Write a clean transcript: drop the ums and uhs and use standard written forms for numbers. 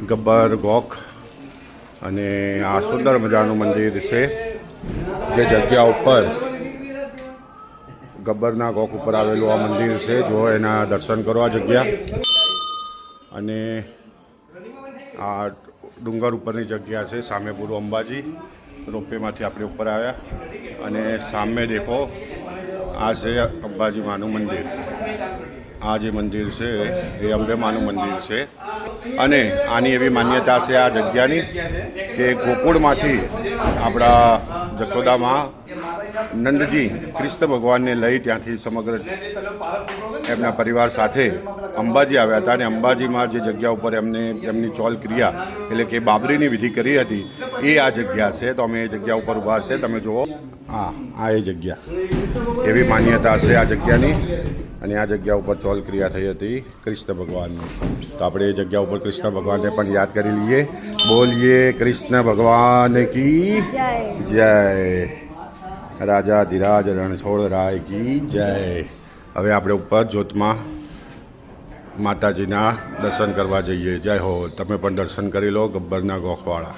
ગબ્બર ગોખ અને આ સુંદર મજાનું મંદિર છે જે જગ્યા ઉપર ગબ્બરના ગોખ ઉપર આવેલું આ મંદિર છે. જો એના દર્શન કરો આ જગ્યા. અને આ ડુંગર ઉપરની જગ્યા છે. સામે પૂરું અંબાજી રોપવેમાંથી આપણે ઉપર આવ્યા અને સામે દેખો આ છે અંબાજી માનું મંદિર. આ જે મંદિર છે એ અંબે માનું મંદિર છે. અને આની એવી માન્યતા છે આ જગ્યાની કે ગોકુળમાંથી આપણા જશોદામાં નંદજી કૃષ્ણ ભગવાનને લઈ ત્યાંથી સમગ્ર એમના પરિવાર સાથે અંબાજી આવ્યા હતા. અને અંબાજીમાં જે જગ્યા ઉપર એમની ચોલ ક્રિયા એટલે કે બાબરીની વિધિ કરી હતી એ આ જગ્યા છે. તો અમે એ જગ્યા ઉપર ઊભા છે. તમે જુઓ આ એ જગ્યા એવી માન્યતા છે આ જગ્યાની. અને આ જગ્યા ઉપર ચોલ ક્રિયા થઈ હતી કૃષ્ણ ભગવાનની. તો આપણે એ જગ્યા ઉપર કૃષ્ણ ભગવાનને પણ યાદ કરી લઈએ. બોલીએ કૃષ્ણ ભગવાન કી જય. રાજાધિરાજ રણછોડ રાય કી જય. હવે આપણે ઉપર જ્યોતમાં માતાજીના દર્શન કરવા જઈએ. જય હો. તમે પણ દર્શન કરી લો ગબ્બરના ગોખવાળા.